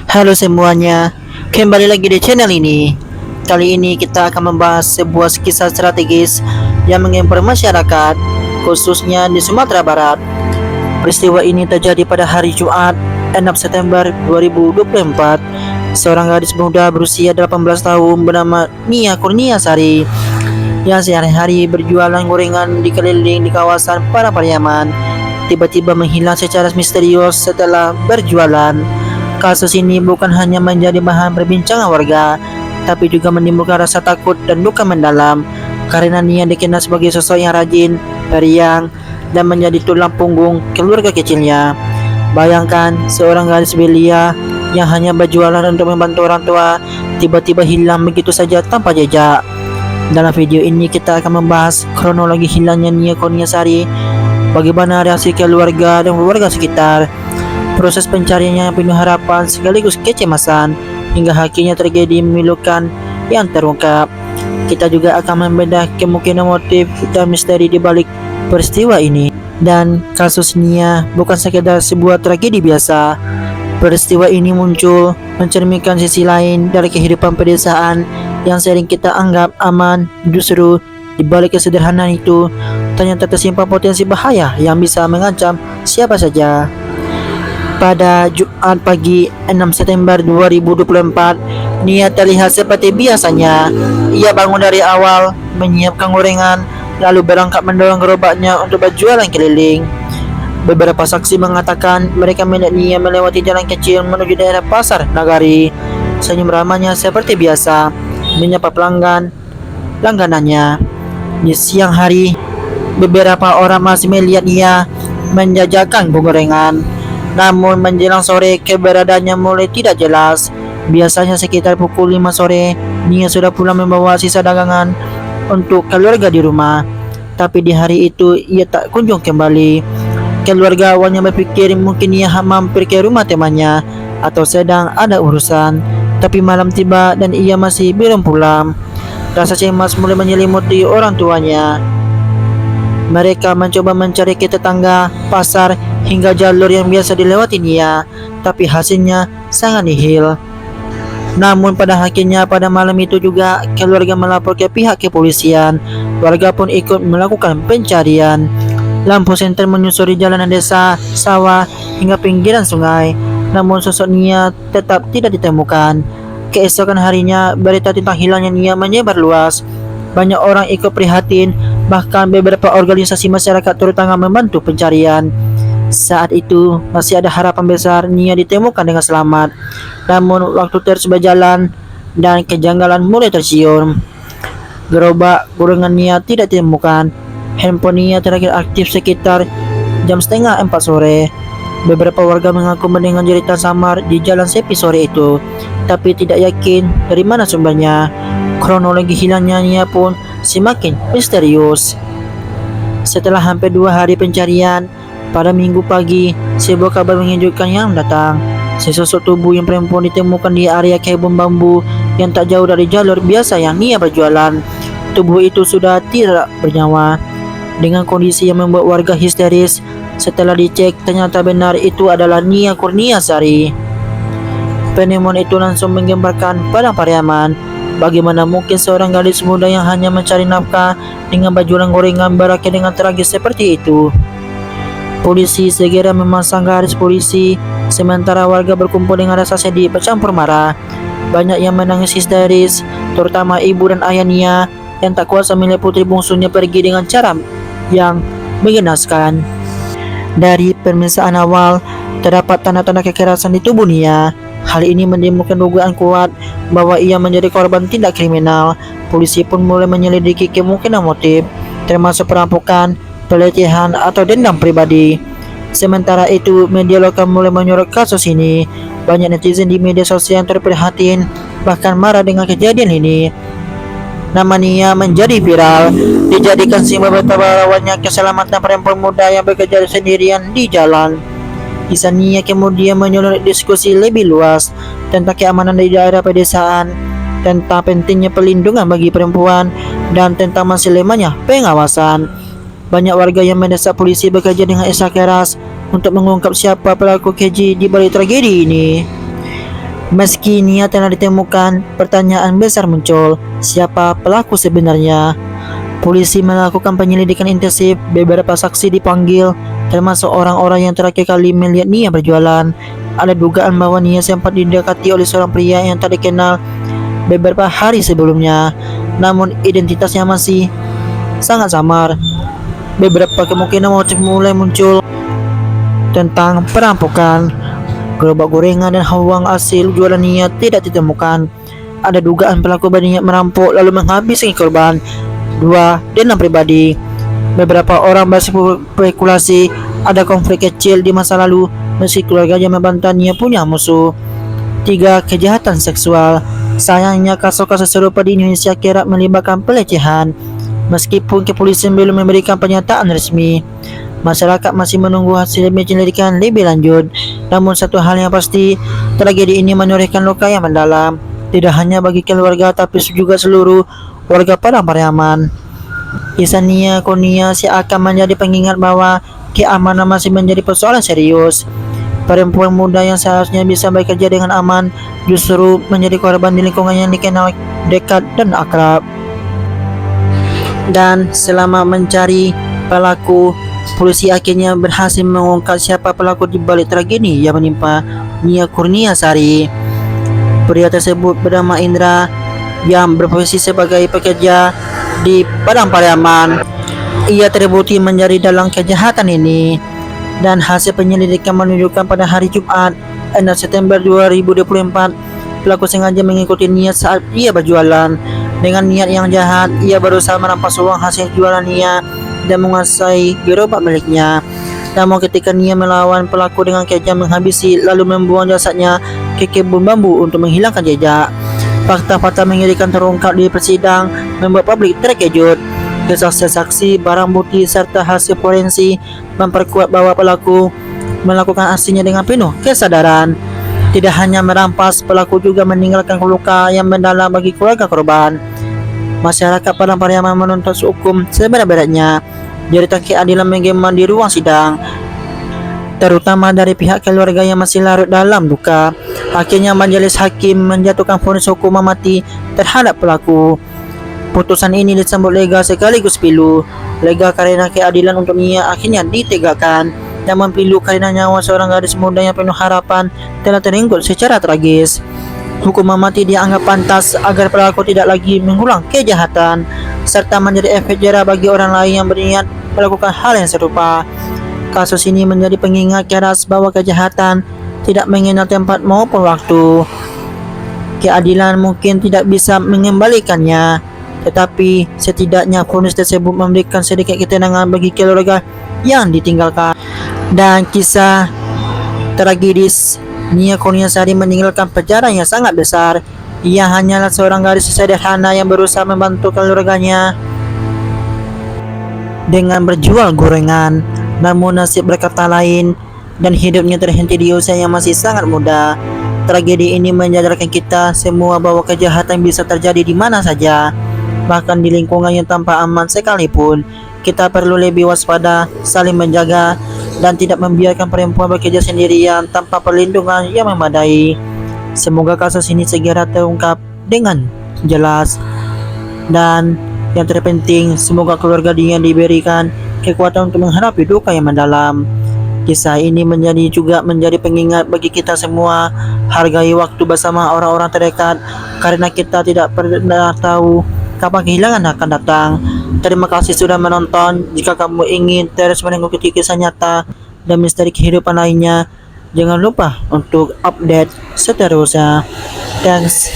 Halo semuanya, kembali lagi di channel ini. Kali ini kita akan membahas sebuah kisah strategis yang mengimpor masyarakat, khususnya di Sumatera Barat. Peristiwa ini terjadi pada hari Jumat, 6 September 2024. Seorang gadis muda berusia 18 tahun bernama Nia Kurniasari yang sehari-hari berjualan gorengan di keliling di kawasan Parapariaman tiba-tiba menghilang secara misterius setelah berjualan. Kasus ini bukan hanya menjadi bahan perbincangan warga, tapi juga menimbulkan rasa takut dan duka mendalam karena Nia dikenal sebagai sosok yang rajin, periang, dan menjadi tulang punggung keluarga kecilnya. Bayangkan seorang gadis belia yang hanya berjualan untuk membantu orang tua tiba-tiba hilang begitu saja tanpa jejak. Dalam video ini kita akan membahas kronologi hilangnya Nia Kurniasari, bagaimana reaksi keluarga dan warga sekitar, proses pencariannya yang penuh harapan sekaligus kecemasan, hingga akhirnya tragedi memilukan yang terungkap. Kita juga akan membedah kemungkinan motif dan misteri di balik peristiwa ini. Dan kasus Nia bukan sekedar sebuah tragedi biasa. Peristiwa ini muncul mencerminkan sisi lain dari kehidupan pedesaan yang sering kita anggap aman. Justru di balik kesederhanaan itu ternyata tersimpan potensi bahaya yang bisa mengancam siapa saja. Pada Jumat pagi 6 September 2024, Nia terlihat seperti biasanya. Ia bangun dari awal, menyiapkan gorengan, lalu berangkat mendorong gerobaknya untuk berjualan keliling. Beberapa saksi mengatakan mereka melihat Nia melewati jalan kecil menuju daerah pasar Nagari. Senyum ramahnya seperti biasa, menyapa langganannya. Di siang hari, beberapa orang masih melihat Nia menjajakan gorengan. Namun menjelang sore keberadaannya mulai tidak jelas. Biasanya sekitar pukul 5 sore, Nia sudah pulang membawa sisa dagangan untuk keluarga di rumah. Tapi di hari itu ia tak kunjung kembali. Keluarga awalnya berpikir mungkin Nia mampir ke rumah temannya atau sedang ada urusan. Tapi malam tiba dan ia masih belum pulang. Rasa cemas mulai menyelimuti orang tuanya. Mereka mencoba mencari ke tetangga, pasar, hingga jalur yang biasa dilewati Nia, tapi hasilnya sangat nihil. Namun pada akhirnya pada malam itu juga keluarga melapor ke pihak kepolisian. Warga pun ikut melakukan pencarian. Lampu senter menyusuri jalanan desa, sawah, hingga pinggiran sungai. Namun sosok Nia tetap tidak ditemukan. Keesokan harinya berita tentang hilangnya Nia menyebar luas. Banyak orang ikut prihatin, bahkan beberapa organisasi masyarakat terutama membantu pencarian. Saat itu masih ada harapan besar Nia ditemukan dengan selamat. Namun waktu terus berjalan dan kejanggalan mulai tercium. Gerobak gorengan Nia tidak ditemukan. Handphone Nia terakhir aktif sekitar jam setengah 4 sore. Beberapa warga mengaku mendengar jeritan samar di jalan sepi sore itu, tapi tidak yakin dari mana sumbernya. Kronologi hilangnya Nia pun semakin misterius. Setelah hampir 2 hari pencarian, pada Minggu pagi, sebuah kabar mengejutkan yang datang. Sesosok tubuh yang perempuan ditemukan di area kebun bambu yang tak jauh dari jalur biasa yang Nia berjualan. Tubuh itu sudah tidak bernyawa, dengan kondisi yang membuat warga histeris. Setelah dicek, ternyata benar itu adalah Nia Kurniasari. Penemuan itu langsung menggemparkan padang Pariaman. Bagaimana mungkin seorang gadis muda yang hanya mencari nafkah dengan berjualan gorengan berakhir dengan tragis seperti itu? Polisi segera memasang garis polisi, sementara warga berkumpul dengan rasa sedih bercampur marah. Banyak yang menangis histeris, terutama ibu dan ayah Nia yang tak kuasa melihat putri bungsunya pergi dengan cara yang mengenaskan. Dari pemeriksaan awal, terdapat tanda-tanda kekerasan di tubuh Nia. Hal ini menimbulkan dugaan kuat bahwa ia menjadi korban tindak kriminal. Polisi pun mulai menyelidiki kemungkinan motif, termasuk perampokan, pelecehan, atau dendam pribadi. Sementara itu, media lokal mulai menyorot kasus ini. Banyak netizen di media sosial terprihatin, bahkan marah dengan kejadian ini. Nama Nia menjadi viral, dijadikan simbol betapa rawatnya keselamatan perempuan muda yang bekerja sendirian di jalan. Kisah Nia kemudian menyulut diskusi lebih luas tentang keamanan di daerah pedesaan, tentang pentingnya perlindungan bagi perempuan, dan tentang masih lemahnya pengawasan. Banyak warga yang mendesak polisi bekerja dengan ekstra keras untuk mengungkap siapa pelaku keji di balik tragedi ini. Meski Nia telah ditemukan, pertanyaan besar muncul, siapa pelaku sebenarnya? Polisi melakukan penyelidikan intensif, beberapa saksi dipanggil, termasuk orang-orang yang terakhir kali melihat Nia berjualan. Ada dugaan bahwa Nia sempat didekati oleh seorang pria yang tak dikenal beberapa hari sebelumnya, namun identitasnya masih sangat samar. Beberapa kemungkinan motif mulai muncul tentang perampokan. Gerobak gorengan dan uang hasil jualan Nia tidak ditemukan. Ada dugaan pelaku berniat merampok lalu menghabisi korban. 2. Dendam pribadi. Beberapa orang berspekulasi ada konflik kecil di masa lalu meski keluarganya membantah Nia punya musuh. 3. Kejahatan seksual. Sayangnya kasus-kasus serupa di Indonesia kerap melibatkan pelecehan. Meskipun kepolisian belum memberikan pernyataan resmi, masyarakat masih menunggu hasil penyelidikan lebih lanjut. Namun satu hal yang pasti, tragedi ini menorehkan luka yang mendalam, tidak hanya bagi keluarga tapi juga seluruh warga Padang Pariaman. Kisah Nia Kurniasih akan menjadi pengingat bahwa keamanan masih menjadi persoalan serius. Perempuan muda yang seharusnya bisa bekerja dengan aman justru menjadi korban di lingkungan yang dikenal dekat dan akrab. Dan selama mencari pelaku, polisi akhirnya berhasil mengungkap siapa pelaku di balik tragedi yang menimpa Nia Kurniasih. Pria tersebut bernama Indra yang berprofesi sebagai pekerja di Padang Pariaman. Ia terbukti menjadi dalang kejahatan ini, dan hasil penyelidikan menunjukkan pada hari Jumat 6 September 2024 pelaku sengaja mengikuti Nia saat ia berjualan. Dengan niat yang jahat, ia berusaha merampas uang hasil jualan Nia dan menguasai gerobak miliknya. Namun ketika Nia melawan, pelaku dengan kejam menghabisi lalu membuang jasadnya ke kebun bambu untuk menghilangkan jejak. Fakta-fakta mengerikan terungkap di persidangan membuat publik terkejut. Kesaksian saksi, barang bukti serta hasil forensik memperkuat bahwa pelaku melakukan aksinya dengan penuh kesadaran. Tidak hanya merampas, pelaku juga meninggalkan luka yang mendalam bagi keluarga korban. Masyarakat Padang Pariaman menuntut hukum seberat-beratnya. Jeritan keadilan menggema di ruang sidang, terutama dari pihak keluarga yang masih larut dalam duka. Akhirnya majelis hakim menjatuhkan vonis hukuman mati terhadap pelaku. Putusan ini disambut lega sekaligus pilu. Lega karena keadilan untuk Nia akhirnya ditegakkan, namun pilu karena nyawa seorang gadis muda yang penuh harapan telah terenggut secara tragis. Hukuman mati dianggap pantas agar pelaku tidak lagi mengulang kejahatan, serta menjadi efek jera bagi orang lain yang berniat melakukan hal yang serupa. Kasus ini menjadi pengingat keras bahwa kejahatan tidak mengenal tempat maupun waktu. Keadilan mungkin tidak bisa mengembalikannya, tetapi setidaknya vonis tersebut memberikan sedikit ketenangan bagi keluarga yang ditinggalkan. Dan kisah tragis Nia Kurniasih meninggalkan pelajaran yang sangat besar. Ia hanyalah seorang gadis sederhana yang berusaha membantu keluarganya dengan berjual gorengan. Namun nasib berkata lain dan hidupnya terhenti di usia yang masih sangat muda. Tragedi ini menyadarkan kita semua bahwa kejahatan bisa terjadi di mana saja, bahkan di lingkungan yang tanpa aman sekalipun. Kita perlu lebih waspada, saling menjaga, dan tidak membiarkan perempuan bekerja sendirian tanpa perlindungan yang memadai. Semoga kasus ini segera terungkap dengan jelas, dan yang terpenting semoga keluarga dia diberikan kekuatan untuk menghadapi duka yang mendalam. Kisah ini juga menjadi pengingat bagi kita semua. Hargai waktu bersama orang-orang terdekat, karena kita tidak pernah tahu kapan kehilangan akan datang. Terima kasih sudah menonton. Jika kamu ingin terus mengikuti kisah nyata dan misteri kehidupan lainnya, jangan lupa untuk update seterusnya. Thanks.